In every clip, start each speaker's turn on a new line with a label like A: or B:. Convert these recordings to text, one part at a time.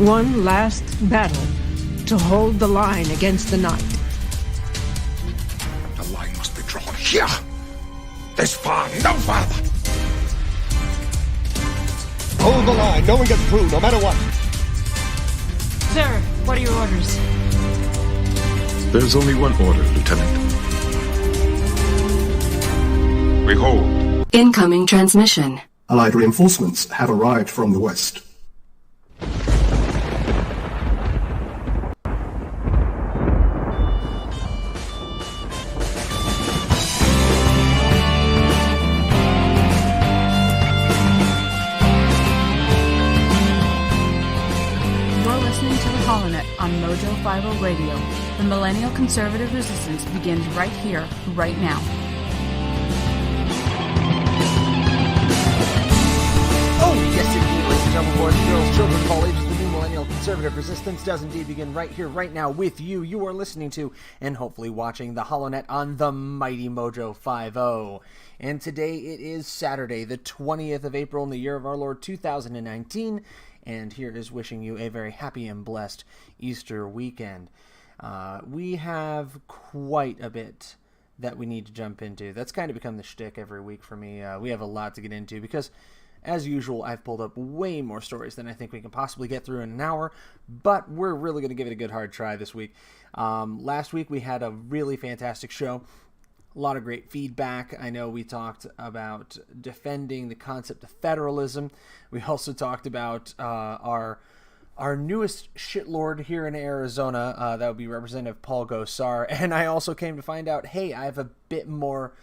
A: One last battle to hold the line against the night.
B: The line must be drawn here. This far, no farther.
C: Hold the line. No one gets through, no matter what.
D: Sir, what are your orders?
E: There's only one order, Lieutenant.
B: Behold.
F: Incoming transmission.
G: Allied reinforcements have arrived from the west.
D: On MoJo5.0 Radio. The millennial conservative resistance begins right here, right now.
H: Oh, yes indeed, ladies and gentlemen, boys and girls, children of all ages, the new millennial conservative resistance does indeed begin right here, right now with you. You are listening to, and hopefully watching, the HoloNet on the mighty MoJo5.0. And today it is Saturday, the 20th of April in the year of our Lord 2019, and here is wishing you a very happy and blessed Easter weekend. We have quite a bit that we need to jump into. That's kind of become the shtick every week for me. We have a lot to get into because, as usual, I've pulled up way more stories than I think we can possibly get through in an hour, but we're really going to give it a good hard try this week. Last week we had a really fantastic show. A lot of great feedback. I know we talked about defending the concept of federalism. We also talked about our newest shitlord here in Arizona. That would be Representative Paul Gosar. And I also came to find out, hey, I have a bit more,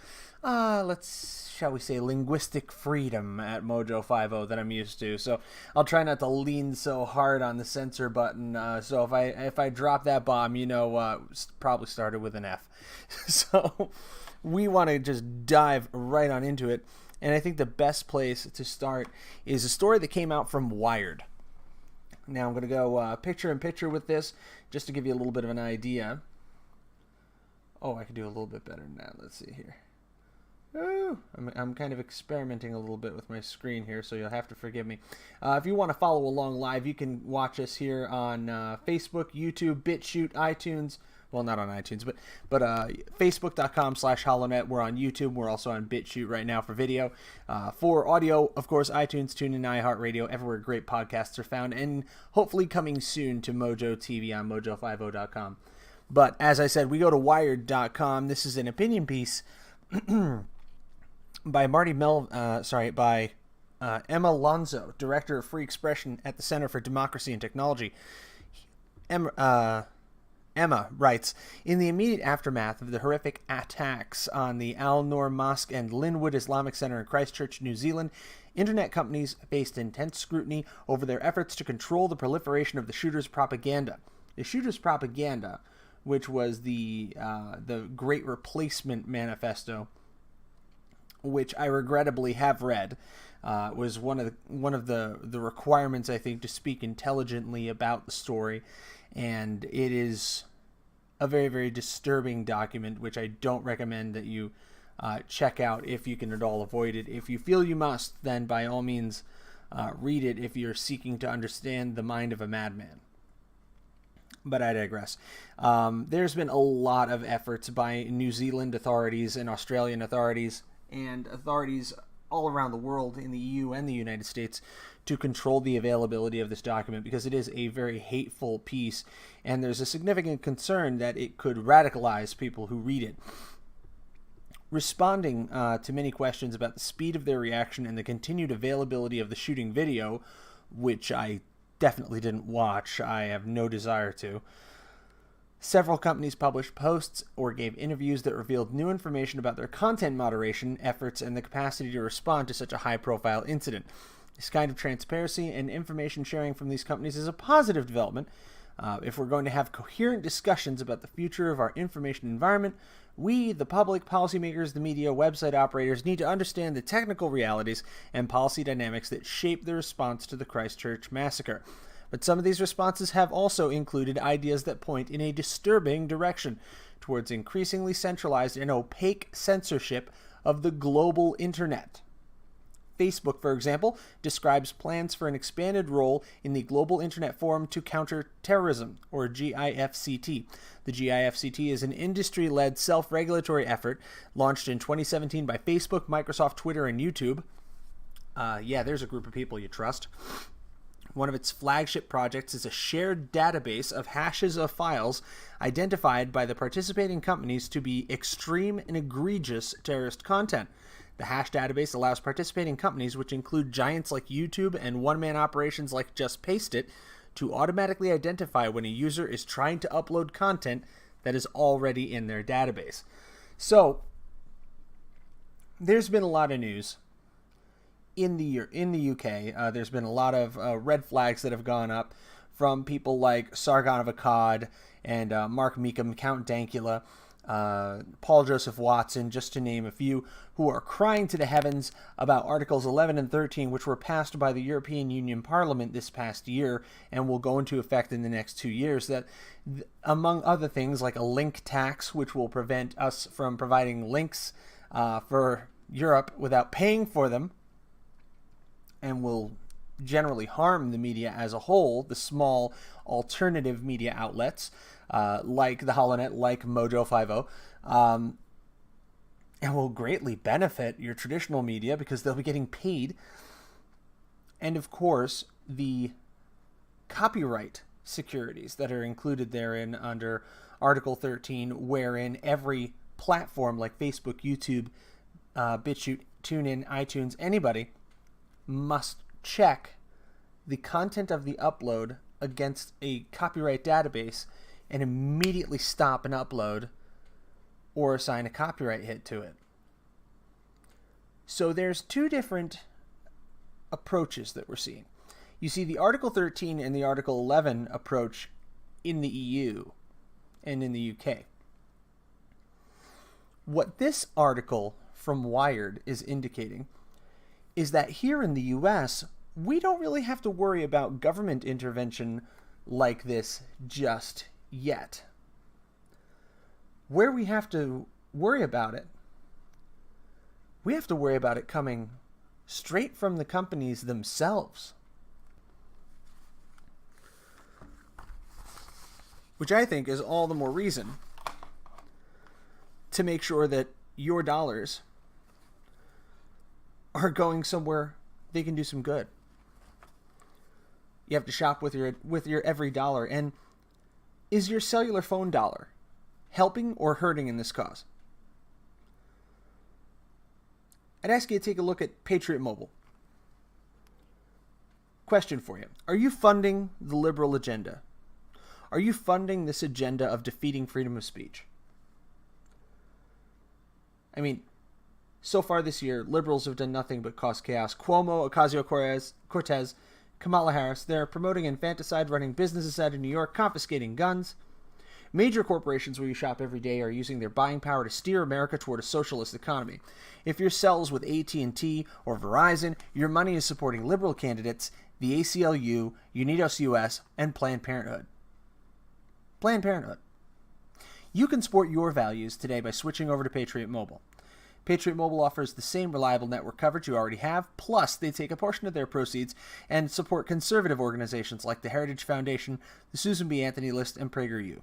H: shall we say, linguistic freedom at MoJo5.0 than I'm used to. So I'll try not to lean so hard on the censor button. So if I drop that bomb, probably started with an F. So we want to just dive right on into it. And I think the best place to start is a story that came out from Wired. Now I'm going to go picture-in-picture with this just to give you a little bit of an idea. Oh, I can do a little bit better than that. Let's see here. Oh, I'm kind of experimenting a little bit with my screen here, so you'll have to forgive me. If you want to follow along live, you can watch us here on Facebook, YouTube, BitChute, iTunes. Well, not on iTunes, but Facebook.com/HoloNet. We're on YouTube. We're also on BitChute right now for video. For audio, of course, iTunes, TuneIn, iHeartRadio, everywhere great podcasts are found, and hopefully coming soon to MoJo TV on MoJo5.0.com. But as I said, we go to Wired.com. This is an opinion piece by Emma Lonzo, Director of Free Expression at the Center for Democracy and Technology. Emma writes, in the immediate aftermath of the horrific attacks on the Al Noor Mosque and Linwood Islamic Center in Christchurch, New Zealand, internet companies faced intense scrutiny over their efforts to control the proliferation of the shooters' propaganda. The shooters' propaganda, which was the Great Replacement Manifesto, which I regrettably have read, was one of the requirements, I think, to speak intelligently about the story. And it is a very, very disturbing document, which I don't recommend that you check out if you can at all avoid it. If you feel you must, then by all means read it if you're seeking to understand the mind of a madman. But I digress. There's been a lot of efforts by New Zealand authorities and Australian authorities and authorities all around the world in the EU and the United States to control the availability of this document because it is a very hateful piece, and there's a significant concern that it could radicalize people who read it. Responding to many questions about the speed of their reaction and the continued availability of the shooting video, which I definitely didn't watch, I have no desire to, several companies published posts or gave interviews that revealed new information about their content moderation efforts and the capacity to respond to such a high-profile incident. This kind of transparency and information sharing from these companies is a positive development. If we're going to have coherent discussions about the future of our information environment, we, the public, policymakers, the media, website operators, need to understand the technical realities and policy dynamics that shape the response to the Christchurch massacre. But some of these responses have also included ideas that point in a disturbing direction towards increasingly centralized and opaque censorship of the global internet. Facebook, for example, describes plans for an expanded role in the Global Internet Forum to Counter Terrorism, or GIFCT. The GIFCT is an industry-led self-regulatory effort launched in 2017 by Facebook, Microsoft, Twitter, and YouTube. There's a group of people you trust. One of its flagship projects is a shared database of hashes of files identified by the participating companies to be extreme and egregious terrorist content. The hash database allows participating companies, which include giants like YouTube and one-man operations like Just Paste It, to automatically identify when a user is trying to upload content that is already in their database. So, there's been a lot of news in the UK. There's been a lot of red flags that have gone up from people like Sargon of Akkad and Mark Meekum, Count Dankula, Paul Joseph Watson, just to name a few, who are crying to the heavens about Articles 11 and 13, which were passed by the European Union Parliament this past year and will go into effect in the next 2 years, that, among other things, like a link tax, which will prevent us from providing links for Europe without paying for them, and will generally harm the media as a whole, the small alternative media outlets, like the HoloNet, like MoJo5.0, and will greatly benefit your traditional media because they'll be getting paid. And of course, the copyright securities that are included therein under Article 13, wherein every platform like Facebook, YouTube, BitChute, TuneIn, iTunes, anybody must check the content of the upload against a copyright database and immediately stop an upload or assign a copyright hit to it. So there's two different approaches that we're seeing. You see the Article 13 and the Article 11 approach in the EU and in the UK. What this article from Wired is indicating is that here in the US, we don't really have to worry about government intervention like this just yet. Where we have to worry about it, we have to worry about it coming straight from the companies themselves. Which I think is all the more reason to make sure that your dollars are going somewhere they can do some good. You have to shop with your every dollar. And is your cellular phone dollar helping or hurting in this cause? I'd ask you to take a look at Patriot Mobile. Question for you. Are you funding the liberal agenda? Are you funding this agenda of defeating freedom of speech? I mean, so far this year, liberals have done nothing but cause chaos. Cuomo, Ocasio-Cortez, Kamala Harris, they're promoting infanticide, running businesses out of New York, confiscating guns. Major corporations where you shop every day are using their buying power to steer America toward a socialist economy. If your cell's with AT&T or Verizon, your money is supporting liberal candidates, the ACLU, Unidos US, and Planned Parenthood. Planned Parenthood. You can support your values today by switching over to Patriot Mobile. Patriot Mobile offers the same reliable network coverage you already have, plus they take a portion of their proceeds and support conservative organizations like the Heritage Foundation, the Susan B. Anthony List, and PragerU.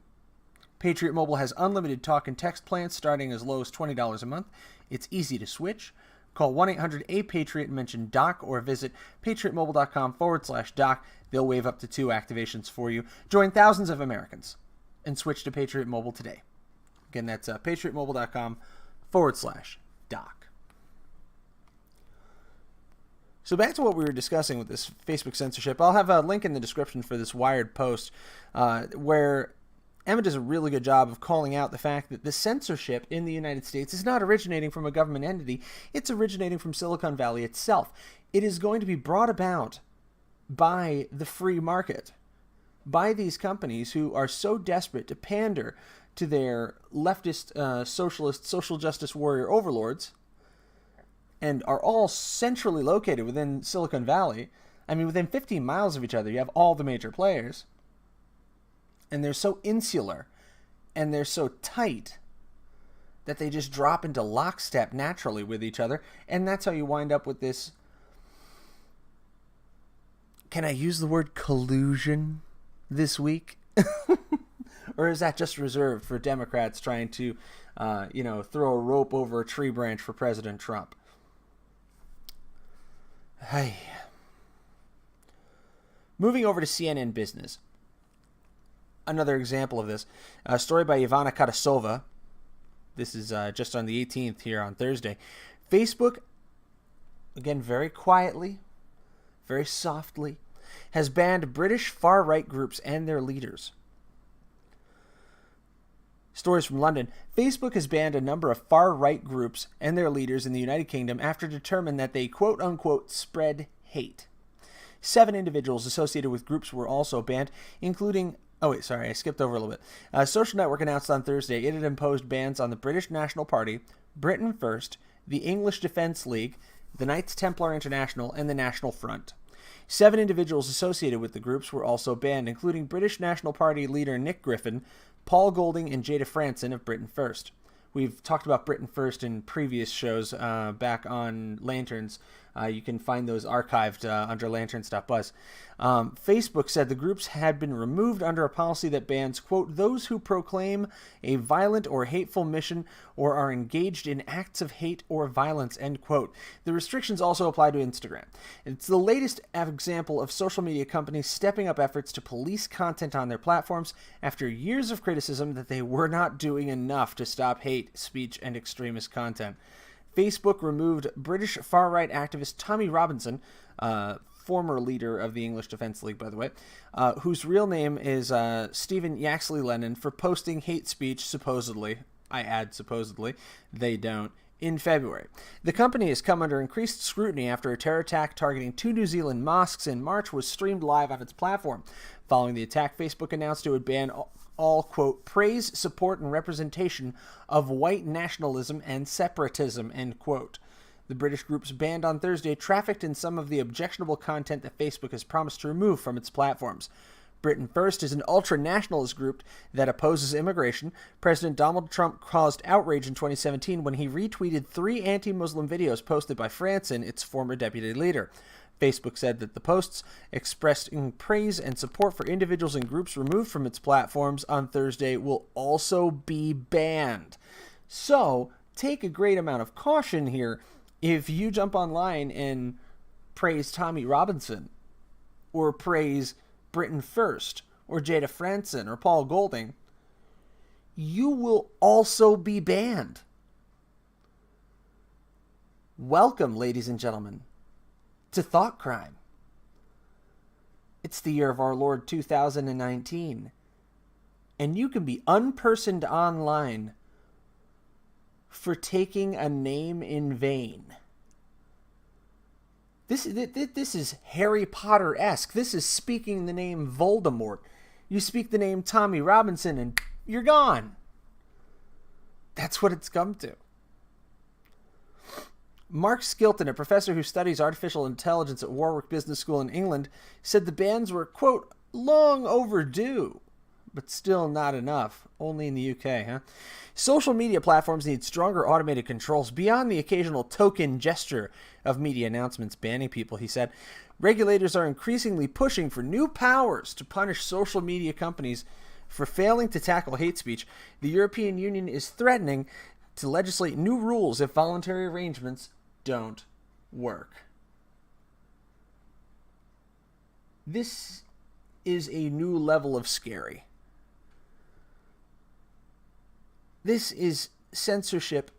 H: Patriot Mobile has unlimited talk and text plans starting as low as $20 a month. It's easy to switch. Call 1-800-A-PATRIOT and mention DOC, or visit patriotmobile.com/DOC. They'll waive up to 2 activations for you. Join thousands of Americans and switch to Patriot Mobile today. Again, that's patriotmobile.com/DOC. So back to what we were discussing with this Facebook censorship. I'll have a link in the description for this Wired post where Emma does a really good job of calling out the fact that the censorship in the United States is not originating from a government entity. It's originating from Silicon Valley itself. It is going to be brought about by the free market, by these companies who are so desperate to pander to their leftist, socialist, social justice warrior overlords, and are all centrally located within Silicon Valley. I mean, within 15 miles of each other, you have all the major players. And they're so insular, and they're so tight, that they just drop into lockstep naturally with each other. And that's how you wind up with this Can I use the word collusion this week? Or is that just reserved for Democrats trying to, throw a rope over a tree branch for President Trump? Hey. Moving over to CNN Business. Another example of this. A story by Ivana Katasova. This is just on the 18th here on Thursday. Facebook, again, very quietly, very softly, has banned British far-right groups and their leaders. Stories from London. Facebook has banned a number of far-right groups and their leaders in the United Kingdom after determining that they quote-unquote spread hate. 7 individuals associated with groups were also banned, including... Oh, wait, sorry, I skipped over a little bit. Social Network announced on Thursday it had imposed bans on the British National Party, Britain First, the English Defence League, the Knights Templar International, and the National Front. 7 individuals associated with the groups were also banned, including British National Party leader Nick Griffin, Paul Golding, and Jada Franson of Britain First. We've talked about Britain First in previous shows back on Lanterns. You can find those archived under lanterns.buzz. Facebook said the groups had been removed under a policy that bans, quote, those who proclaim a violent or hateful mission or are engaged in acts of hate or violence, end quote. The restrictions also apply to Instagram. It's the latest example of social media companies stepping up efforts to police content on their platforms after years of criticism that they were not doing enough to stop hate speech and extremist content. Facebook removed British far-right activist Tommy Robinson, former leader of the English Defence League, by the way, whose real name is Stephen Yaxley Lennon, for posting hate speech, supposedly, I add supposedly, they don't, in February. The company has come under increased scrutiny after a terror attack targeting 2 New Zealand mosques in March was streamed live on its platform. Following the attack, Facebook announced it would ban all, quote, praise, support, and representation of white nationalism and separatism, end quote. The British groups banned on Thursday trafficked in some of the objectionable content that Facebook has promised to remove from its platforms. Britain First is an ultra-nationalist group that opposes immigration. President Donald Trump caused outrage in 2017 when he retweeted 3 anti-Muslim videos posted by Franson, its former deputy leader. Facebook said that the posts expressed in praise and support for individuals and groups removed from its platforms on Thursday will also be banned. So, take a great amount of caution here. If you jump online and praise Tommy Robinson, or praise Britain First, or Jada Franson, or Paul Golding, you will also be banned. Welcome, ladies and gentlemen, to Thought Crime. It's the year of our Lord 2019, and you can be unpersoned online for taking a name in vain. This is Harry Potter-esque. This is speaking the name Voldemort. You speak the name Tommy Robinson and you're gone. That's what it's come to. Mark Skilton, a professor who studies artificial intelligence at Warwick Business School in England, said the bans were, quote, long overdue, but still not enough. Only in the UK, huh? Social media platforms need stronger automated controls beyond the occasional token gesture of media announcements banning people, he said. Regulators are increasingly pushing for new powers to punish social media companies for failing to tackle hate speech. The European Union is threatening to legislate new rules if voluntary arrangements don't work. This is a new level of scary. This is censorship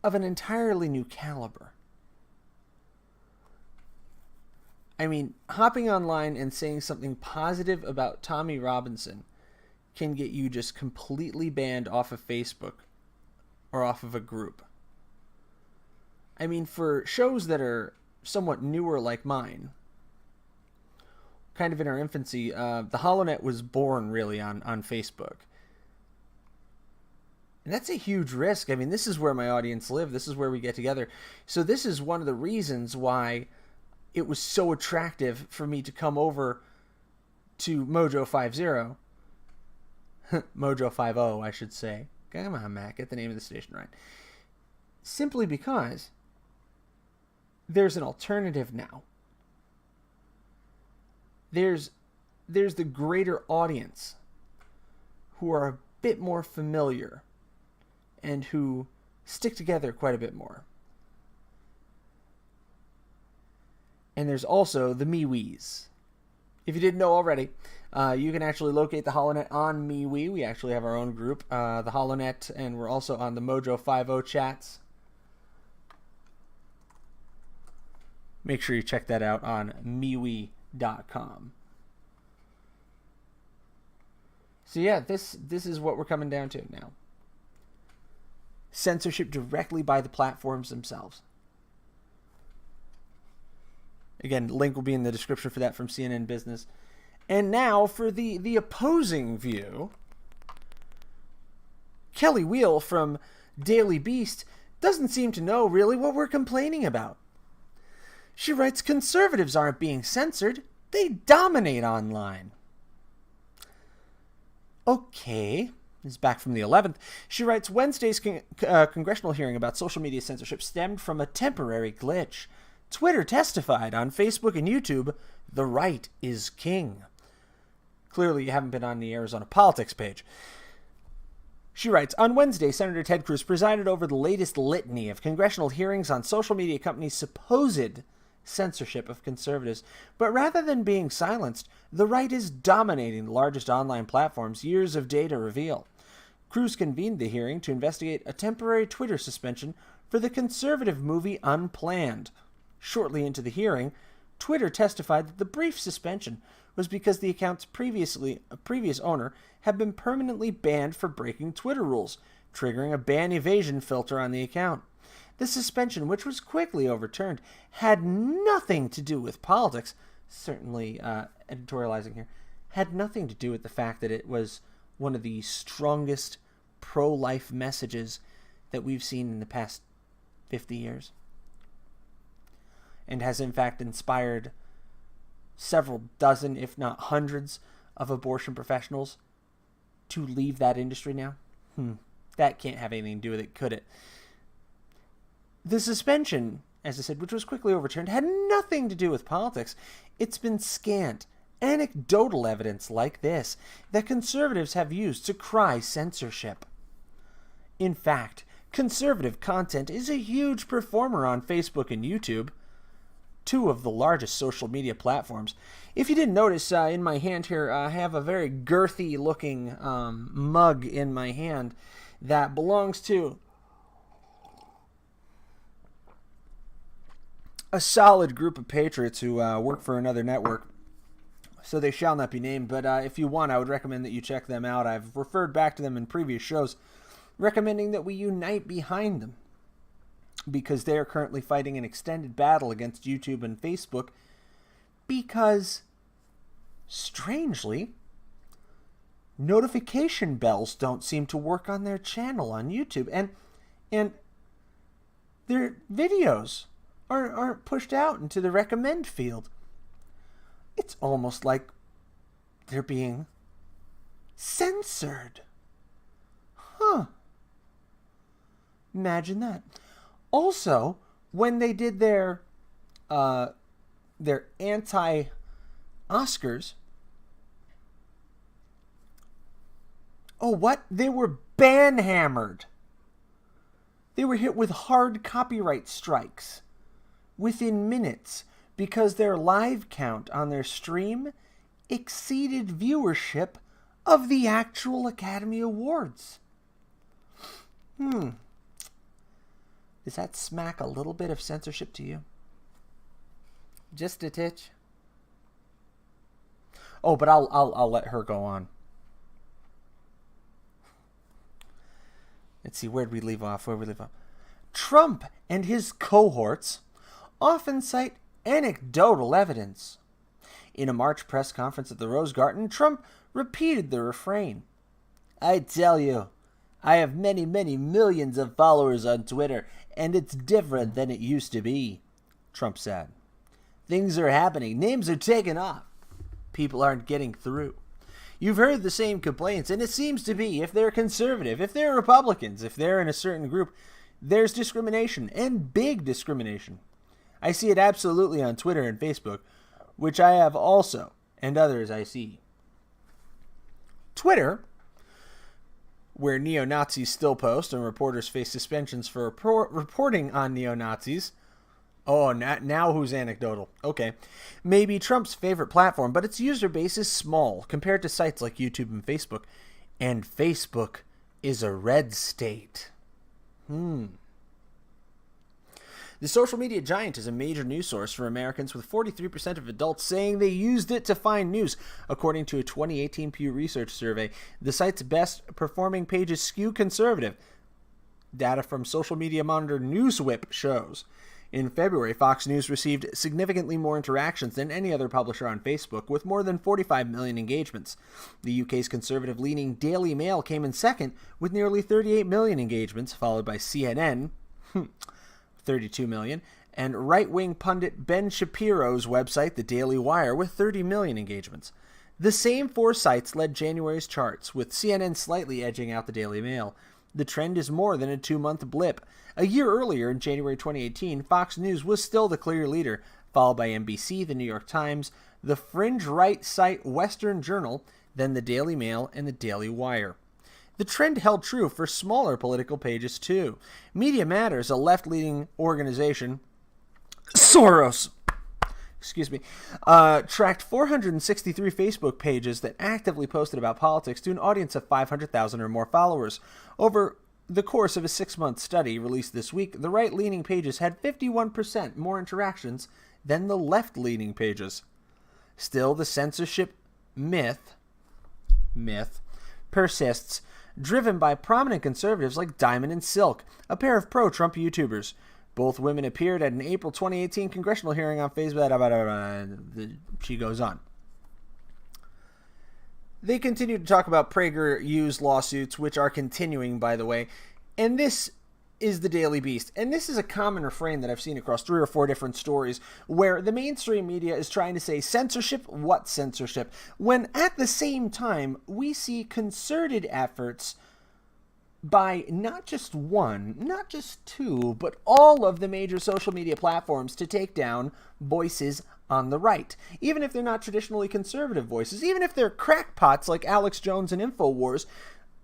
H: of an entirely new caliber. I mean, hopping online and saying something positive about Tommy Robinson can get you just completely banned off of Facebook or off of a group. I mean, for shows that are somewhat newer like mine, kind of in our infancy, the HoloNet was born really on Facebook. And that's a huge risk. I mean, this is where my audience live. This is where we get together. So this is one of the reasons why it was so attractive for me to come over to MoJo5.0. MoJo5.0, I should say. Come on, Matt, get the name of the station right. Simply because there's an alternative now. there's the greater audience who are a bit more familiar and who stick together quite a bit more. And there's also the MeWe's. If you didn't know already, you can actually locate the HoloNet on MeWe. We actually have our own group, the HoloNet, and we're also on the MoJo5.0 chats. Make sure you check that out on MeWe.com. So yeah, this is what we're coming down to now. Censorship directly by the platforms themselves. Again, link will be in the description for that from CNN Business. And now for the opposing view. Kelly Wheel from Daily Beast doesn't seem to know really what we're complaining about. She writes, conservatives aren't being censored. They dominate online. Okay. This is back from the 11th. She writes, Wednesday's congressional hearing about social media censorship stemmed from a temporary glitch. Twitter testified on Facebook and YouTube, the right is king. Clearly, you haven't been on the Arizona Politics page. She writes, on Wednesday, Senator Ted Cruz presided over the latest litany of congressional hearings on social media companies' supposed censorship of conservatives. But rather than being silenced, the right is dominating the largest online platforms, years of data reveal. Cruz convened the hearing to investigate a temporary Twitter suspension for the conservative movie Unplanned. Shortly into the hearing, Twitter testified that the brief suspension was because the account's previous owner had been permanently banned for breaking Twitter rules, triggering a ban evasion filter on the account. The suspension, which was quickly overturned, had nothing to do with politics, certainly editorializing here, had nothing to do with the fact that it was one of the strongest pro-life messages that we've seen in the past 50 years. And has in fact inspired several dozen, if not hundreds, of abortion professionals to leave that industry now. That can't have anything to do with it, could it? The suspension, as I said, which was quickly overturned, had nothing to do with politics. It's been scant, anecdotal evidence like this that conservatives have used to cry censorship. In fact, conservative content is a huge performer on Facebook and YouTube, two of the largest social media platforms. If you didn't notice, in my hand here, I have a very girthy looking mug in my hand that belongs to a solid group of patriots who work for another network, so they shall not be named. But if you want, I would recommend that you check them out. I've referred back to them in previous shows, recommending that we unite behind them, because they are currently fighting an extended battle against YouTube and Facebook because, strangely, notification bells don't seem to work on their channel on YouTube, and their videos aren't pushed out into the recommend field. It's almost like they're being censored. Imagine that. Also, when they did their anti-Oscars, they were ban-hammered. They were hit with hard copyright strikes within minutes because their live count on their stream exceeded viewership of the actual Academy Awards. Does that smack a little bit of censorship to you? Just a titch? Oh, but I'll let her go on. Let's see, where'd we leave off? Trump and his cohorts often cite anecdotal evidence. In a March press conference at the Rose Garden, Trump repeated the refrain. I tell you, I have many, many millions of followers on Twitter, and it's different than it used to be, Trump said. Things are happening. Names are taking off. People aren't getting through. You've heard the same complaints, and it seems to be if they're conservative, if they're Republicans, if they're in a certain group, there's discrimination, and big discrimination. I see it absolutely on Twitter and Facebook, which I have also and others I see. Twitter, where neo-Nazis still post and reporters face suspensions for reporting on neo-Nazis. Oh, now who's anecdotal? Okay. Maybe Trump's favorite platform, but its user base is small compared to sites like YouTube and Facebook. And Facebook is a red state. The social media giant is a major news source for Americans, with 43% of adults saying they used it to find news. According to a 2018 Pew Research survey, the site's best performing pages skew conservative. Data from Social Media Monitor Newswhip shows. In February, Fox News received significantly more interactions than any other publisher on Facebook, with more than 45 million engagements. The UK's conservative-leaning Daily Mail came in second, with nearly 38 million engagements, followed by CNN, 32 million, and right-wing pundit Ben Shapiro's website, The Daily Wire, with 30 million engagements. The same four sites led January's charts, with CNN slightly edging out the Daily Mail. The trend is more than a 2-month blip. A year earlier, in January 2018, Fox News was still the clear leader, followed by NBC, The New York Times, the fringe right site Western Journal, then the Daily Mail and the Daily Wire. The trend held true for smaller political pages, too. Media Matters, a left-leaning organization, Soros, tracked 463 Facebook pages that actively posted about politics to an audience of 500,000 or more followers. Over the course of a 6-month study released this week, the right-leaning pages had 51% more interactions than the left-leaning pages. Still, the censorship myth persists, driven by prominent conservatives like Diamond and Silk, a pair of pro-Trump YouTubers. Both women appeared at an April 2018 congressional hearing on Facebook. She goes on. They continue to talk about PragerU's lawsuits, which are continuing, by the way. And this is the Daily Beast. And this is a common refrain that I've seen across 3 or 4 different stories, where the mainstream media is trying to say censorship, what censorship? When at the same time, we see concerted efforts by not just one, not just 2, but all of the major social media platforms to take down voices on the right. Even if they're not traditionally conservative voices, even if they're crackpots like Alex Jones and InfoWars,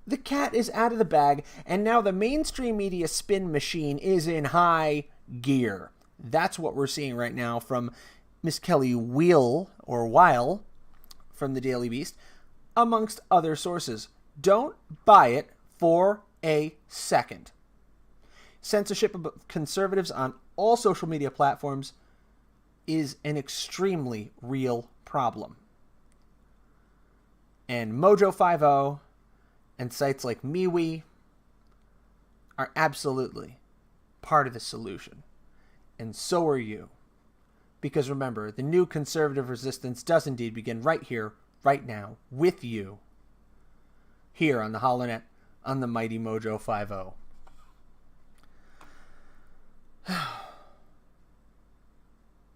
H: the cat is out of the bag, and now the mainstream media spin machine is in high gear. That's what we're seeing right now from Miss Kelly Weil from the Daily Beast, amongst other sources. Don't buy it for a second. Censorship of conservatives on all social media platforms is an extremely real problem. And MoJo5.0 and sites like MeWe are absolutely part of the solution. And so are you. Because remember, the new conservative resistance does indeed begin right here, right now, with you, here on the HoloNet, on the mighty MoJo5.0.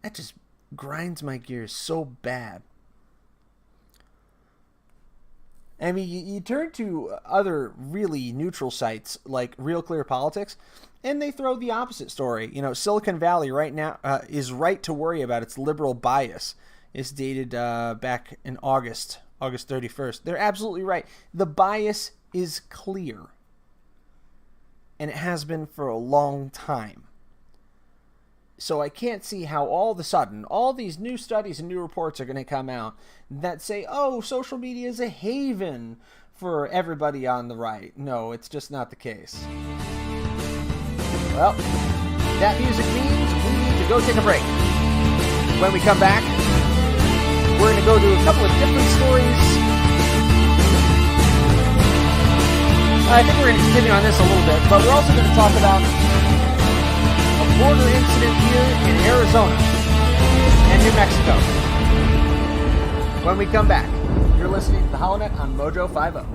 H: That just grinds my gears so bad. I mean, you turn to other really neutral sites like Real Clear Politics, and they throw the opposite story. You know, Silicon Valley right now is right to worry about its liberal bias. It's dated back in August 31st. They're absolutely right. The bias is clear, and it has been for a long time. So I can't see how all of a sudden all these new studies and new reports are going to come out that say, oh, social media is a haven for everybody on the right. No, it's just not the case. Well, that music means we need to go take a break. When we come back, we're going to go to a couple of different stories. I think we're going to continue on this a little bit, but we're also going to talk about a border incident here in Arizona and New Mexico. When we come back, you're listening to the HoloNet on MoJo5.0.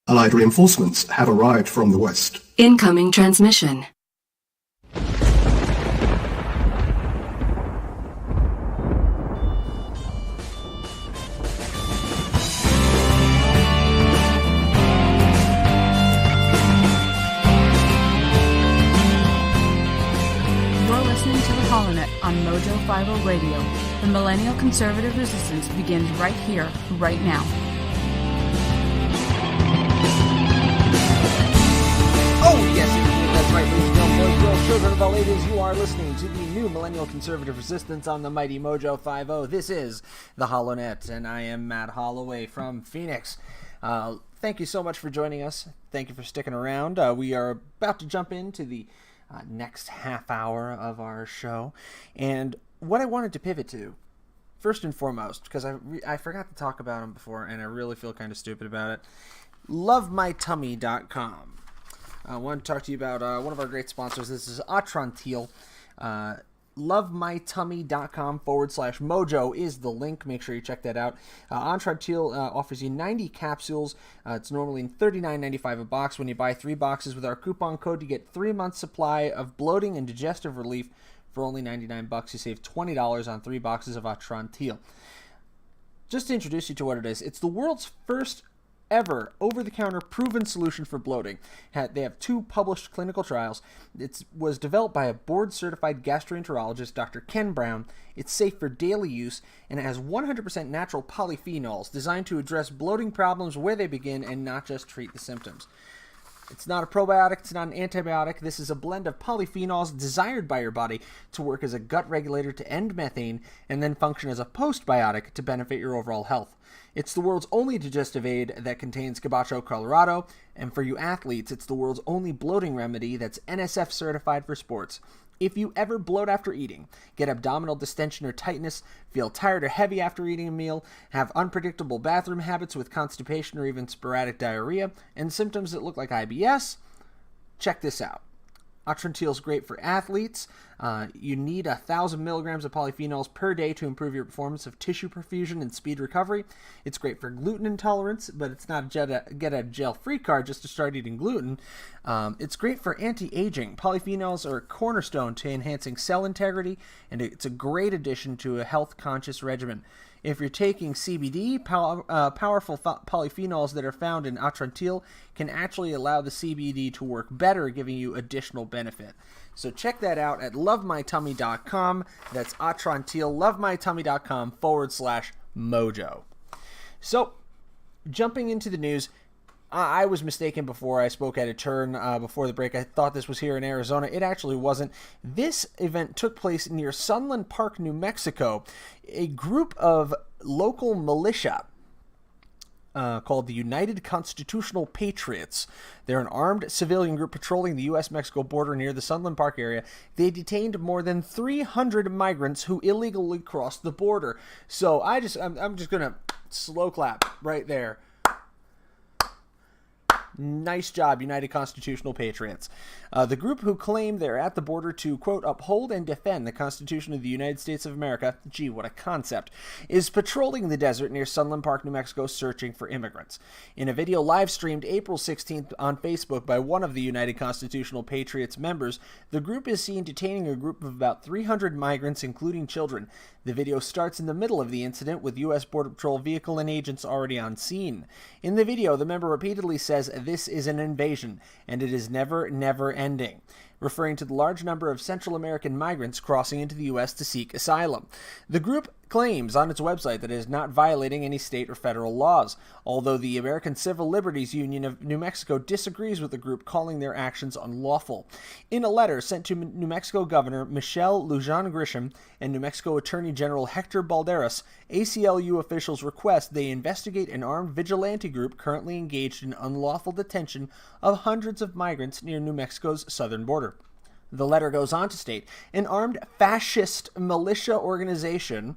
G: Allied reinforcements have arrived from the west.
F: Incoming transmission.
D: On MoJo5.0 Radio, the millennial conservative resistance begins right here, right now.
H: Oh, yes, indeed, that's right, ladies and gentlemen, boys, girls, children of all ages, you are listening to the new millennial conservative resistance on the mighty MoJo5.0. This is the HoloNet, and I am Matt Holloway from Phoenix. Thank you so much for joining us. Thank you for sticking around. We are about to jump into the next half hour of our show, and what I wanted to pivot to, first and foremost, because I forgot to talk about them before, and I really feel kind of stupid about it, lovemytummy.com. I want to talk to you about one of our great sponsors. This is Atrantil. lovemytummy.com/mojo is the link. Make sure you check that out. Atrantil offers you 90 capsules. It's normally $39.95 a box. When you buy 3 boxes with our coupon code, you get 3 months supply of bloating and digestive relief for only $99. You save $20 on 3 boxes of Atrantil. Just to introduce you to what it is, it's the world's first ever over-the-counter proven solution for bloating. They have 2 published clinical trials. It was developed by a board-certified gastroenterologist, Dr. Ken Brown. It's safe for daily use, and it has 100% natural polyphenols designed to address bloating problems where they begin and not just treat the symptoms. It's not a probiotic, it's not an antibiotic. This is a blend of polyphenols desired by your body to work as a gut regulator to end methane and then function as a postbiotic to benefit your overall health. It's the world's only digestive aid that contains Gabacho Colorado, and for you athletes, it's the world's only bloating remedy that's NSF certified for sports. If you ever bloat after eating, get abdominal distension or tightness, feel tired or heavy after eating a meal, have unpredictable bathroom habits with constipation or even sporadic diarrhea, and symptoms that look like IBS, check this out. Atrantil is great for athletes. You need 1,000 milligrams of polyphenols per day to improve your performance of tissue perfusion and speed recovery. It's great for gluten intolerance, but it's not a get-a-gel-free card just to start eating gluten. It's great for anti-aging. Polyphenols are a cornerstone to enhancing cell integrity, and it's a great addition to a health-conscious regimen. If you're taking CBD, powerful polyphenols that are found in Atrantil can actually allow the CBD to work better, giving you additional benefit. So check that out at lovemytummy.com. That's Atrantil, lovemytummy.com/mojo. So, jumping into the news, I was mistaken before. I spoke at a turn before the break. I thought this was here in Arizona. It actually wasn't. This event took place near Sunland Park, New Mexico. A group of local militia called the United Constitutional Patriots. They're an armed civilian group patrolling the U.S.-Mexico border near the Sunland Park area. They detained more than 300 migrants who illegally crossed the border. So I'm just going to slow clap right there. Nice job, United Constitutional Patriots. The group who claim they're at the border to, quote, uphold and defend the Constitution of the United States of America, gee, what a concept, is patrolling the desert near Sunland Park, New Mexico, searching for immigrants. In a video live streamed April 16th on Facebook by one of the United Constitutional Patriots members, the group is seen detaining a group of about 300 migrants, including children. The video starts in the middle of the incident with U.S. Border Patrol vehicle and agents already on scene. In the video, the member repeatedly says, "This is an invasion, and it is never, never ending," referring to the large number of Central American migrants crossing into the U.S. to seek asylum. The group claims on its website that it is not violating any state or federal laws, although the American Civil Liberties Union of New Mexico disagrees with the group, calling their actions unlawful. In a letter sent to New Mexico Governor Michelle Lujan Grisham and New Mexico Attorney General Hector Balderas, ACLU officials request they investigate an armed vigilante group currently engaged in unlawful detention of hundreds of migrants near New Mexico's southern border. The letter goes on to state, an armed fascist militia organization.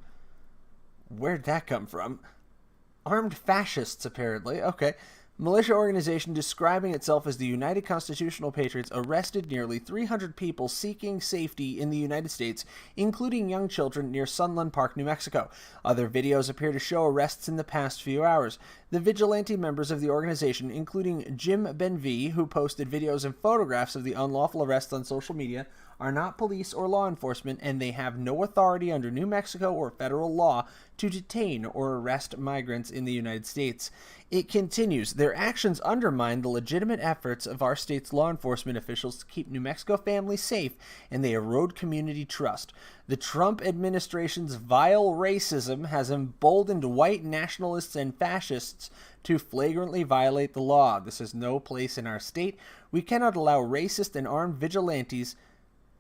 H: Where'd that come from? Armed fascists, apparently. Okay. Militia organization describing itself as the United Constitutional Patriots arrested nearly 300 people seeking safety in the United States, including young children near Sunland Park, New Mexico. Other videos appear to show arrests in the past few hours. The vigilante members of the organization, including Jim Benvie, who posted videos and photographs of the unlawful arrests on social media, are not police or law enforcement, and they have no authority under New Mexico or federal law to detain or arrest migrants in the United States. It continues, their actions undermine the legitimate efforts of our state's law enforcement officials to keep New Mexico families safe, and they erode community trust. The Trump administration's vile racism has emboldened white nationalists and fascists to flagrantly violate the law. This has no place in our state. We cannot allow racist and armed vigilantes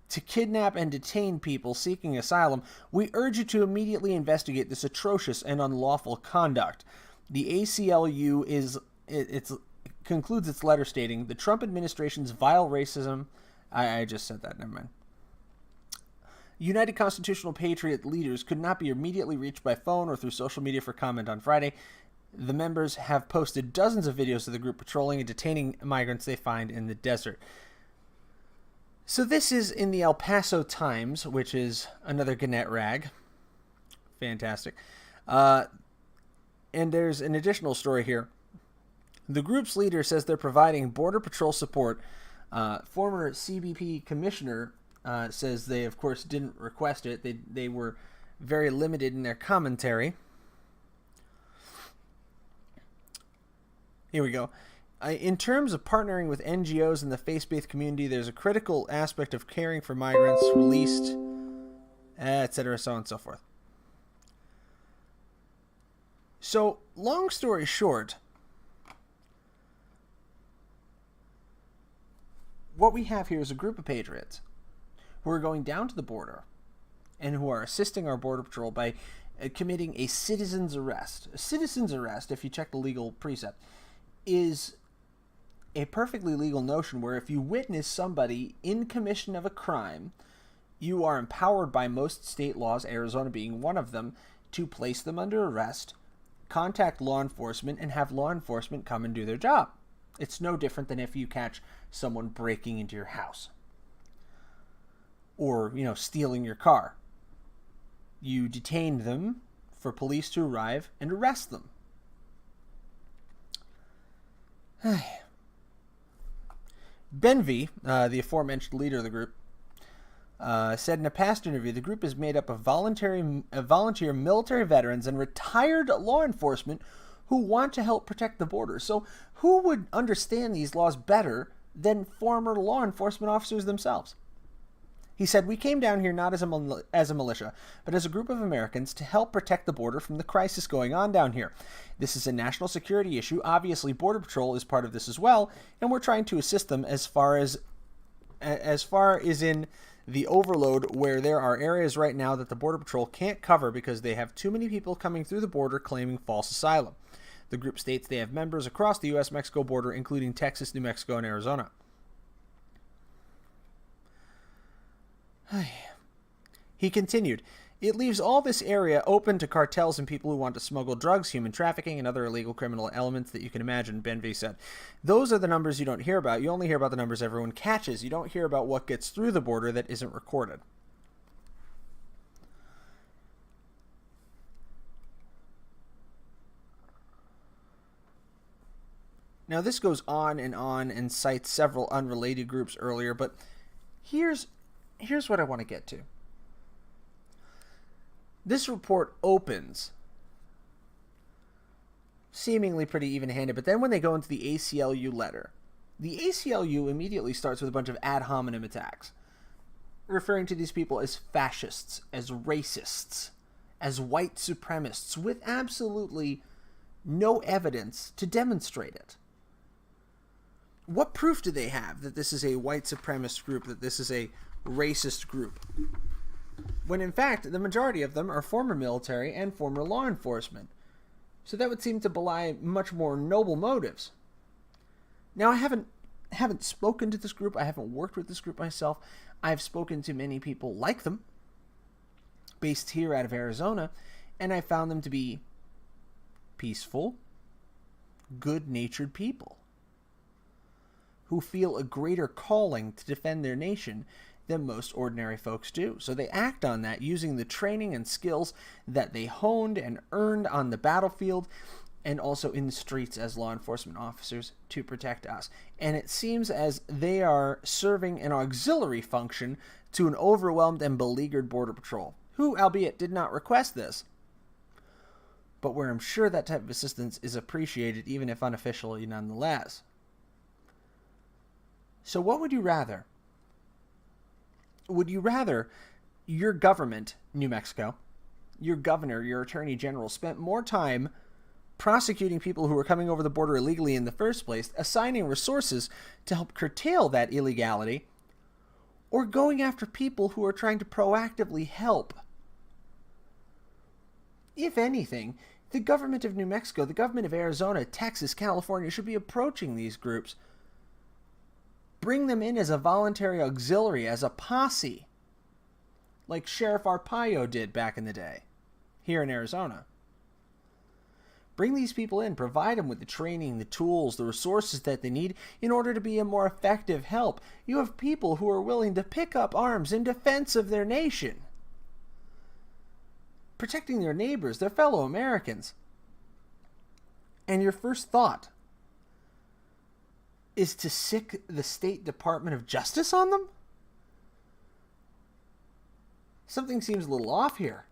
H: to kidnap and detain people seeking asylum. We urge you to immediately investigate this atrocious and unlawful conduct. The ACLU concludes its letter stating, the Trump administration's vile racism... I just said that, never mind. United Constitutional Patriot leaders could not be immediately reached by phone or through social media for comment on Friday. The members have posted dozens of videos of the group patrolling and detaining migrants they find in the desert. So this is in the El Paso Times, which is another Gannett rag. Fantastic. And there's an additional story here. The group's leader says they're providing Border Patrol support. Former CBP commissioner says they, of course, didn't request it. They were very limited in their commentary. Here we go. In terms of partnering with NGOs in the faith-based community, there's a critical aspect of caring for migrants released, etc., so on and so forth. So, long story short, what we have here is a group of patriots who are going down to the border and who are assisting our Border Patrol by committing a citizen's arrest. A citizen's arrest, if you check the legal precept, is a perfectly legal notion where if you witness somebody in commission of a crime, you are empowered by most state laws, Arizona being one of them, to place them under arrest, contact law enforcement, and have law enforcement come and do their job. It's no different than if you catch someone breaking into your house or, stealing your car. You detain them for police to arrive and arrest them. Benvie, the aforementioned leader of the group, said in a past interview, the group is made up of volunteer military veterans and retired law enforcement who want to help protect the border. So who would understand these laws better than former law enforcement officers themselves? He said, we came down here not as a militia, but as a group of Americans to help protect the border from the crisis going on down here. This is a national security issue. Obviously, Border Patrol is part of this as well, and we're trying to assist them as far as in the overload where there are areas right now that the Border Patrol can't cover because they have too many people coming through the border claiming false asylum. The group states they have members across the U.S.-Mexico border, including Texas, New Mexico, and Arizona. He continued, it leaves all this area open to cartels and people who want to smuggle drugs, human trafficking, and other illegal criminal elements that you can imagine, Benvie said. Those are the numbers you don't hear about. You only hear about the numbers everyone catches. You don't hear about what gets through the border that isn't recorded. Now, this goes on and cites several unrelated groups earlier, but here's what I want to get to. This report opens seemingly pretty even-handed, but then when they go into the ACLU letter, the ACLU immediately starts with a bunch of ad hominem attacks, referring to these people as fascists, as racists, as white supremacists, with absolutely no evidence to demonstrate it. What proof do they have that this is a white supremacist group, that this is a racist group? When in fact, the majority of them are former military and former law enforcement. So that would seem to belie much more noble motives. Now, I haven't spoken to this group. I haven't worked with this group myself. I've spoken to many people like them, based here out of Arizona, and I found them to be peaceful, good-natured people who feel a greater calling to defend their nation than most ordinary folks do. So they act on that using the training and skills that they honed and earned on the battlefield and also in the streets as law enforcement officers to protect us. And it seems as they are serving an auxiliary function to an overwhelmed and beleaguered Border Patrol, who, albeit, did not request this, but where I'm sure that type of assistance is appreciated, even if unofficially nonetheless. So what would you rather? Would you rather your government, New Mexico, your governor, your attorney general, spent more time prosecuting people who were coming over the border illegally in the first place, assigning resources to help curtail that illegality, or going after people who are trying to proactively help? If anything, the government of New Mexico, the government of Arizona, Texas, California should be approaching these groups. Bring them in as a voluntary auxiliary, as a posse, like Sheriff Arpaio did back in the day, here in Arizona. Bring these people in, provide them with the training, the tools, the resources that they need in order to be a more effective help. You have people who are willing to pick up arms in defense of their nation, protecting their neighbors, their fellow Americans. And your first thought is to sic the State Department of Justice on them? Something seems a little off here.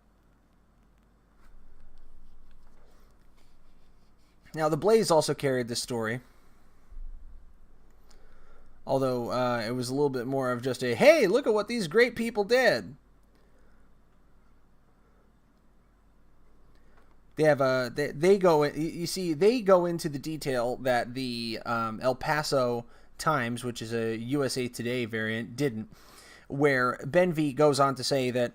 H: Now, the Blaze also carried this story, although it was a little bit more of just a, hey, look at what these great people did. They have they go, you see, they go into the detail that the El Paso Times, which is a USA Today variant, didn't, where Ben V goes on to say that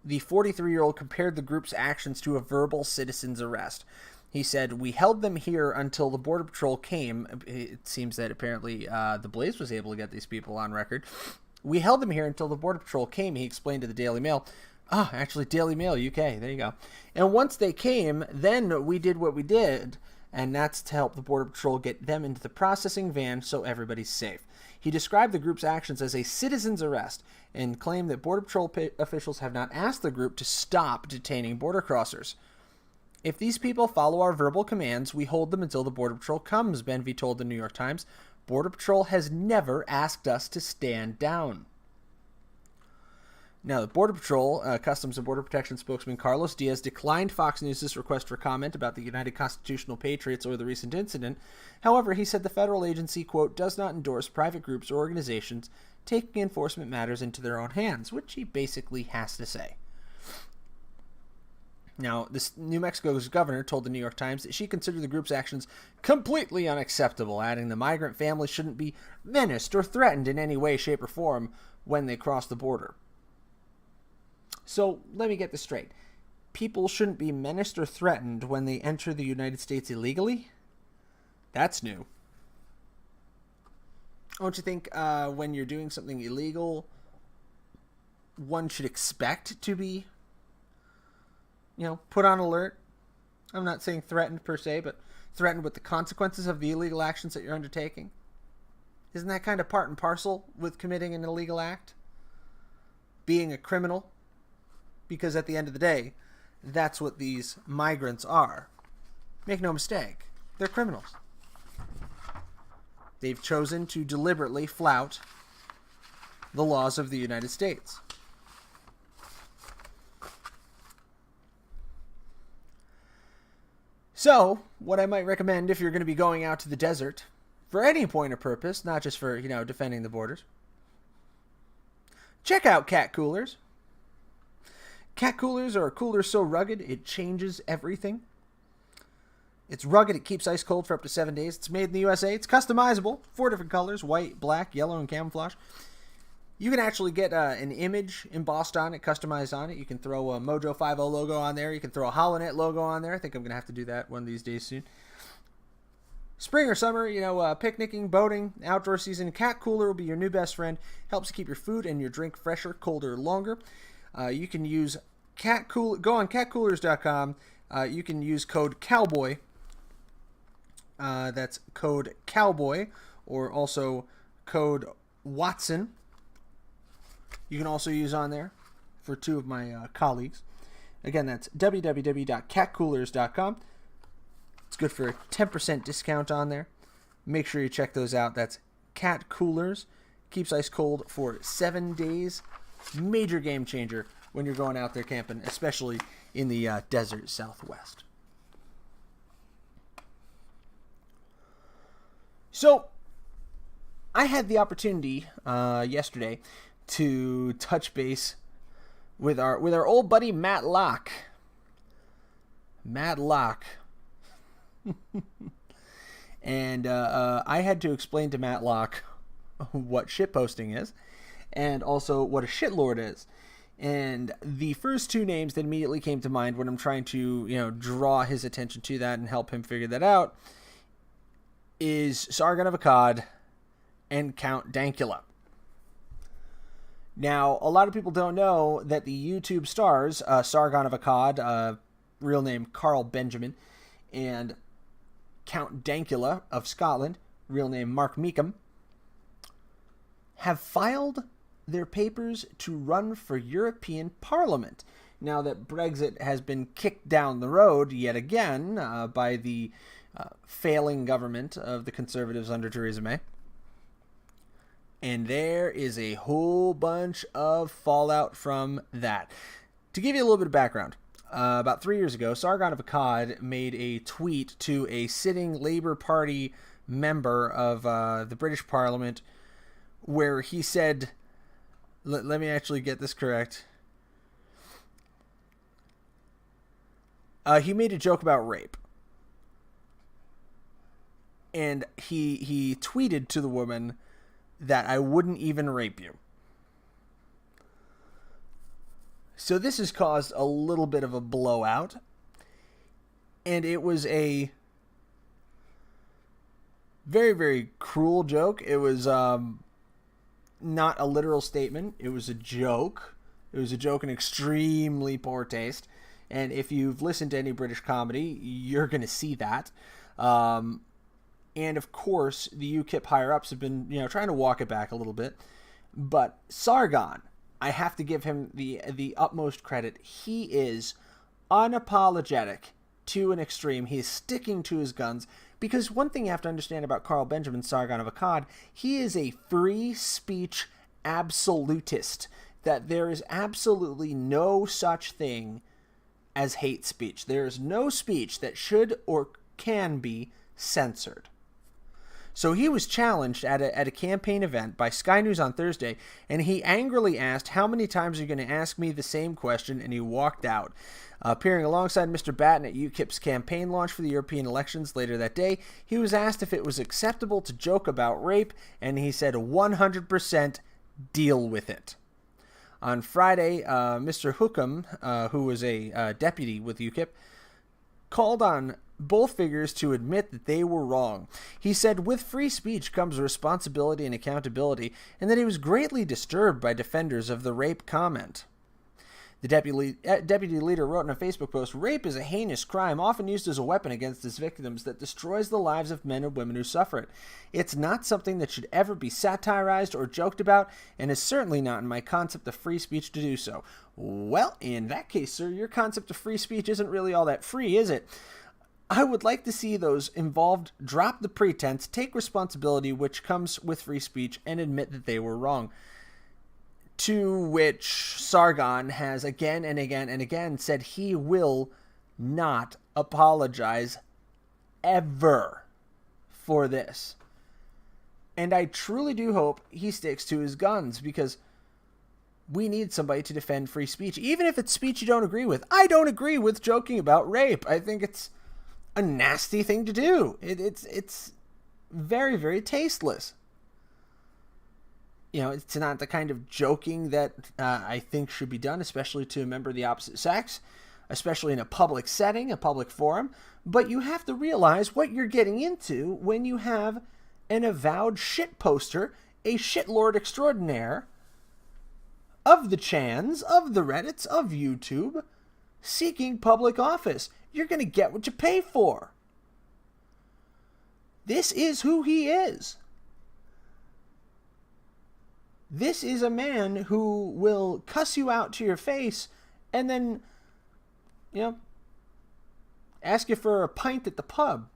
H: the 43-year-old compared the group's actions to a verbal citizen's arrest. He said, we held them here until the Border Patrol came. It seems that apparently the Blaze was able to get these people on record. We held them here until the Border Patrol came, he explained to the Daily Mail. Actually, Daily Mail, UK. There you go. And once they came, then we did what we did, and that's to help the Border Patrol get them into the processing van so everybody's safe. He described the group's actions as a citizen's arrest and claimed that Border Patrol officials have not asked the group to stop detaining border crossers. If these people follow our verbal commands, we hold them until the Border Patrol comes, Benvie told the New York Times. Border Patrol has never asked us to stand down. Now, the Border Patrol, Customs and Border Protection spokesman Carlos Diaz declined Fox News' request for comment about the United Constitutional Patriots or the recent incident. However, he said the federal agency, quote, does not endorse private groups or organizations taking enforcement matters into their own hands, which he basically has to say. Now, this New Mexico's governor told the New York Times that she considered the group's actions completely unacceptable, adding the migrant families shouldn't be menaced or threatened in any way, shape, or form when they cross the border. So, let me get this straight. People shouldn't be menaced or threatened when they enter the United States illegally? That's new. Don't you think when you're doing something illegal, one should expect to be, put on alert? I'm not saying threatened per se, but threatened with the consequences of the illegal actions that you're undertaking. Isn't that kind of part and parcel with committing an illegal act? Being a criminal? Because at the end of the day, that's what these migrants are. Make no mistake, they're criminals. They've chosen to deliberately flout the laws of the United States. So, what I might recommend if you're going to be going out to the desert, for any point of purpose, not just for, defending the borders, check out cat coolers. Cat coolers are a cooler so rugged, it changes everything. It's rugged, it keeps ice cold for up to 7 days. It's made in the USA. It's customizable. 4 different colors, white, black, yellow, and camouflage. You can actually get an image embossed on it, customized on it. You can throw a MoJo5.0 logo on there. You can throw a HoloNet logo on there. I think I'm going to have to do that one of these days soon. Spring or summer, picnicking, boating, outdoor season, cat cooler will be your new best friend. Helps keep your food and your drink fresher, colder, longer. You can use go on catcoolers.com. You can use code COWBOY. That's code COWBOY, or also code Watson. You can also use on there for 2 of my colleagues. Again, that's www.catcoolers.com. It's good for a 10% discount on there. Make sure you check those out. That's Cat Coolers. Keeps ice cold for 7 days. Major game changer when you're going out there camping, especially in the desert Southwest. So, I had the opportunity yesterday to touch base with our old buddy Matt Locke. Matt Locke. And I had to explain to Matt Locke what shitposting is, and also what a shitlord is. And the first two names that immediately came to mind when I'm trying to, draw his attention to that and help him figure that out is Sargon of Akkad and Count Dankula. Now, a lot of people don't know that the YouTube stars, Sargon of Akkad, real name Carl Benjamin, and Count Dankula of Scotland, real name Mark Meekham, have filed their papers to run for European Parliament. Now that Brexit has been kicked down the road yet again by the failing government of the Conservatives under Theresa May. And there is a whole bunch of fallout from that. To give you a little bit of background, about 3 years ago, Sargon of Akkad made a tweet to a sitting Labour Party member of the British Parliament where he said, let me actually get this correct. He made a joke about rape. And he tweeted to the woman that I wouldn't even rape you. So this has caused a little bit of a blowout. And it was a very, very cruel joke. It was not a literal statement. It was a joke. It was a joke in extremely poor taste. And if you've listened to any British comedy, you're going to see that. And of course, the UKIP higher-ups have been, trying to walk it back a little bit. But Sargon, I have to give him the utmost credit. He is unapologetic to an extreme. He is sticking to his guns. Because one thing you have to understand about Carl Benjamin, Sargon of Akkad, he is a free speech absolutist. That there is absolutely no such thing as hate speech. There is no speech that should or can be censored. So he was challenged at a campaign event by Sky News on Thursday, and he angrily asked, "How many times are you going to ask me the same question?" And he walked out. Appearing alongside Mr. Batten at UKIP's campaign launch for the European elections later that day, he was asked if it was acceptable to joke about rape, and he said 100% deal with it. On Friday, Mr. Hookham, who was a deputy with UKIP, called on both figures to admit that they were wrong. He said, with free speech comes responsibility and accountability, and that he was greatly disturbed by defenders of the rape comment. The deputy leader wrote in a Facebook post, "Rape is a heinous crime, often used as a weapon against its victims that destroys the lives of men and women who suffer it. It's not something that should ever be satirized or joked about, and is certainly not in my concept of free speech to do so." Well, in that case, sir, your concept of free speech isn't really all that free, is it? I would like to see those involved drop the pretense, take responsibility which comes with free speech, and admit that they were wrong. To which Sargon has again and again and again said he will not apologize ever for this. And I truly do hope he sticks to his guns, because we need somebody to defend free speech, even if it's speech you don't agree with. I don't agree with joking about rape. I think it's a nasty thing to do. It's very, very tasteless. It's not the kind of joking that I think should be done, especially to a member of the opposite sex, especially in a public setting, a public forum. But you have to realize what you're getting into when you have an avowed shit poster, a shitlord extraordinaire of the Chans, of the Reddits, of YouTube, seeking public office. You're going to get what you pay for. This is who he is. This is a man who will cuss you out to your face and then, ask you for a pint at the pub.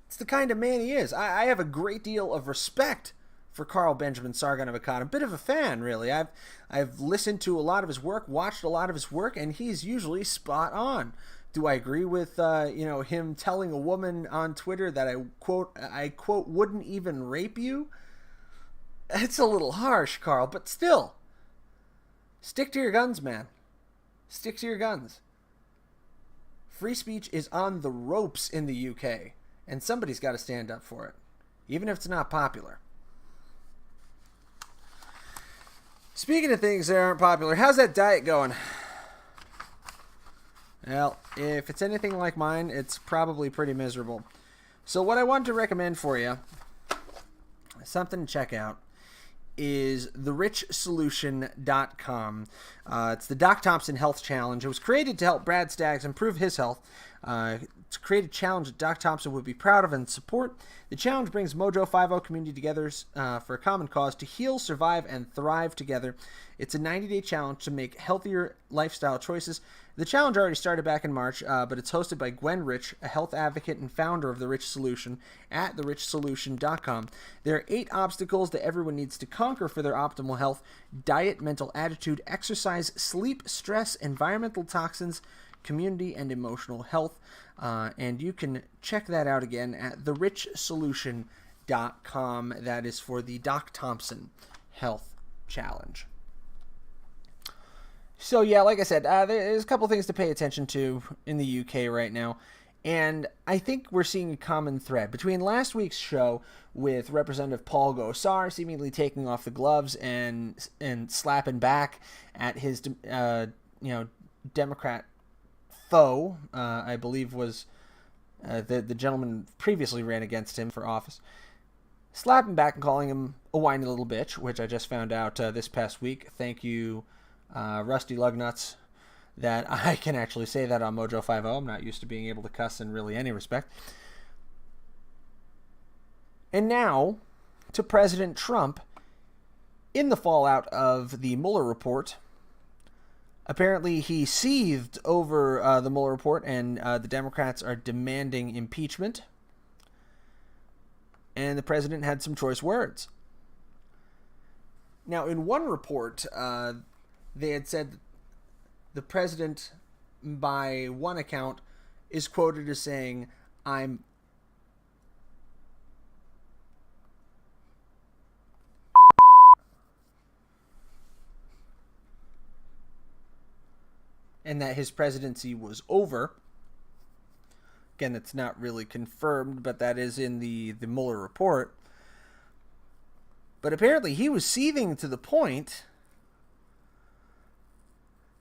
H: It's the kind of man he is. I have a great deal of respect for Carl Benjamin Sargon of Akkad. I'm a bit of a fan, really. I've listened to a lot of his work, watched a lot of his work, and he's usually spot on. Do I agree with him telling a woman on Twitter that I quote wouldn't even rape you? It's a little harsh, Carl, but still, stick to your guns, man. Stick to your guns. Free speech is on the ropes in the UK. And somebody's got to stand up for it, even if it's not popular. Speaking of things that aren't popular, how's that diet going? Well, if it's anything like mine, it's probably pretty miserable. So what I want to recommend for you, something to check out, is therichsolution.com. It's the Doc Thompson Health Challenge. It was created to help Brad Staggs improve his health. To create a challenge that Doc Thompson would be proud of and support. The challenge brings MoJo5.0 community together for a common cause to heal, survive, and thrive together. It's a 90-day challenge to make healthier lifestyle choices. The challenge already started back in March, but it's hosted by Gwen Rich, a health advocate and founder of The Rich Solution, at therichsolution.com. There are 8 obstacles that everyone needs to conquer for their optimal health: diet, mental attitude, exercise, sleep, stress, environmental toxins, community, and emotional health. And you can check that out again at therichsolution.com. That is for the Doc Thompson Health Challenge. So yeah, like I said, there's a couple things to pay attention to in the UK right now. And I think we're seeing a common thread between last week's show with Representative Paul Gosar seemingly taking off the gloves and slapping back at his Democrat foe, I believe was the gentleman previously ran against him for office, slapping back and calling him a whiny little bitch, which I just found out this past week. Thank you, Rusty Lugnuts, that I can actually say that on MoJo5.0. I'm not used to being able to cuss in really any respect. And now to President Trump. In the fallout of the Mueller report, apparently he seethed over the Mueller report, and the Democrats are demanding impeachment. And the president had some choice words. Now, in one report, they had said the president, by one account, is quoted as saying, and that his presidency was over. Again, that's not really confirmed, but that is in the Mueller report. But apparently he was seething to the point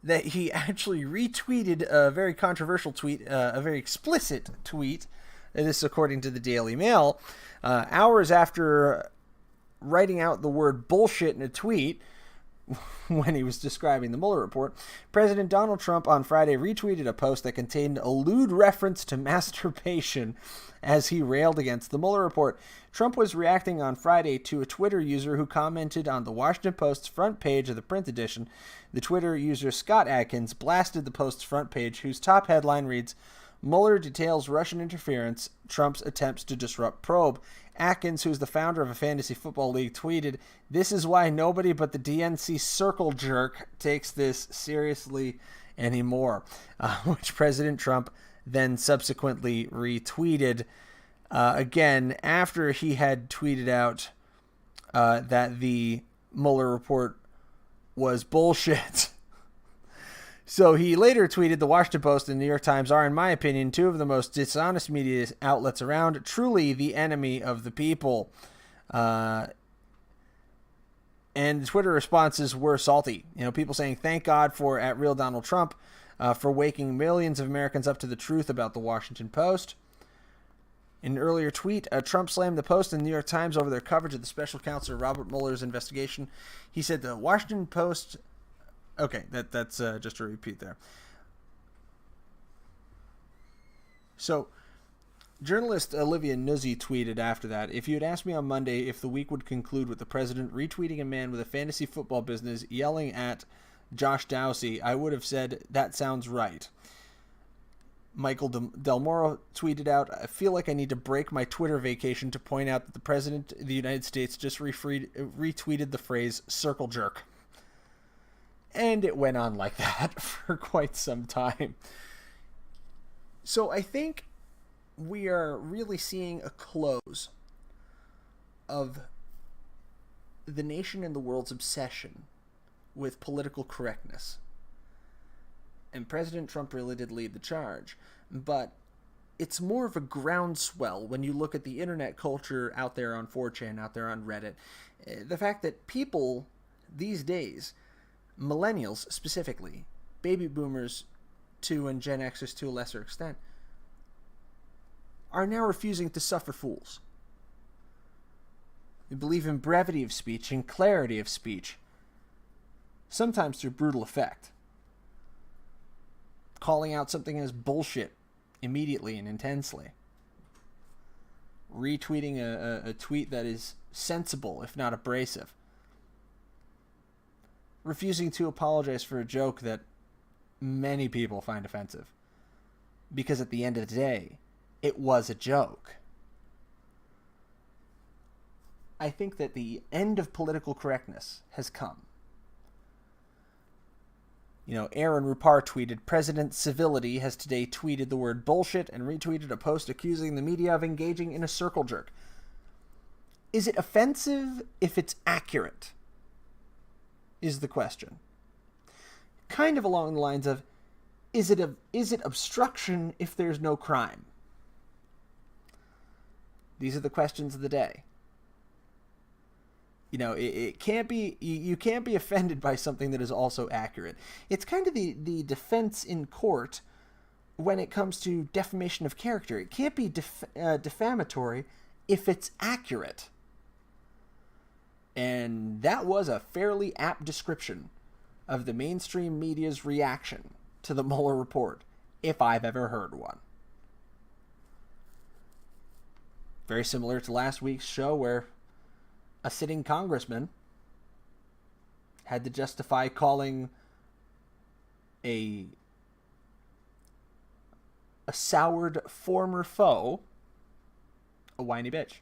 H: that he actually retweeted a very controversial tweet, a very explicit tweet. This is according to the Daily Mail. Hours after writing out the word bullshit in a tweet, when he was describing the Mueller report, President Donald Trump on Friday retweeted a post that contained a lewd reference to masturbation as he railed against the Mueller report. Trump was reacting on Friday to a Twitter user who commented on the Washington Post's front page of the print edition. The Twitter user Scott Adkins blasted the Post's front page, whose top headline reads, "Mueller details Russian interference, Trump's attempts to disrupt probe." Atkins, who's the founder of a fantasy football league, tweeted, "This is why nobody but the DNC circle jerk takes this seriously anymore," which President Trump then subsequently retweeted, again, after he had tweeted out that the Mueller report was bullshit. So he later tweeted, "The Washington Post and the New York Times are, in my opinion, two of the most dishonest media outlets around, truly the enemy of the people." And the Twitter responses were salty. People saying, "Thank God for @RealDonaldTrump for waking millions of Americans up to the truth about the Washington Post." In an earlier tweet, Trump slammed the Post and the New York Times over their coverage of the special counsel Robert Mueller's investigation. He said the Washington Post... Okay, that's just a repeat there. So, journalist Olivia Nuzzi tweeted after that, "If you had asked me on Monday if the week would conclude with the president retweeting a man with a fantasy football business yelling at Josh Dowsey, I would have said, that sounds right." Michael Del Moro tweeted out, I feel like I need to break my Twitter vacation to point out that the President of the United States just retweeted the phrase circle jerk. And it went on like that for quite some time. So I think we are really seeing a close of the nation and the world's obsession with political correctness. And President Trump really did lead the charge. But it's more of a groundswell when you look at the internet culture out there on 4chan, out there on Reddit. The fact that people these days, millennials specifically, baby boomers too, and Gen Xers to a lesser extent, are now refusing to suffer fools. They believe in brevity of speech and clarity of speech, sometimes through brutal effect. Calling out something as bullshit immediately and intensely. Retweeting a tweet that is sensible, if not abrasive. Refusing to apologize for a joke that many people find offensive. Because at the end of the day, it was a joke. I think that the end of political correctness has come. You know, Aaron Rupar tweeted, President Civility has today tweeted the word bullshit and retweeted a post accusing the media of engaging in a circle jerk. Is it offensive if it's accurate? Is the question. Kind of along the lines of, is it obstruction if there's no crime? These are the questions of the day. You know, it can't be, you can't be offended by something that is also accurate. It's kind of the defense in court when it comes to defamation of character. It can't be defamatory if it's accurate. And that was a fairly apt description of the mainstream media's reaction to the Mueller report, if I've ever heard one. Very similar to last week's show where a sitting congressman had to justify calling a soured former foe a whiny bitch.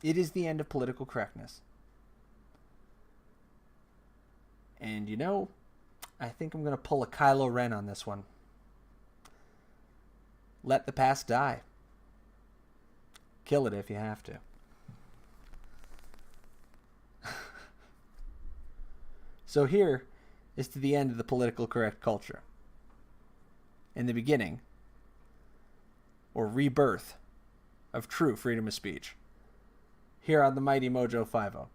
H: It is the end of political correctness. And you know, I think I'm going to pull a Kylo Ren on this one. Let the past die. Kill it if you have to. So here is to the end of the political correct culture. In the beginning, or rebirth, of true freedom of speech. Here on the mighty MoJo5.0.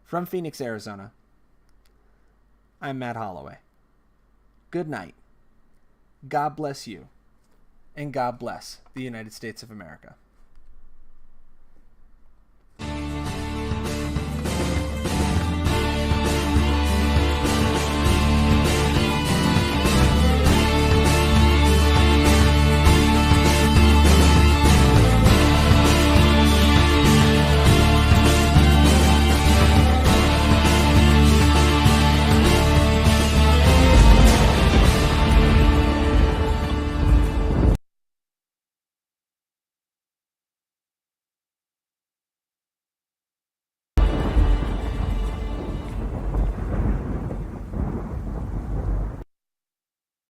H: From Phoenix, Arizona, I'm Matt Holloway. Good night. God bless you. And God bless the United States of America.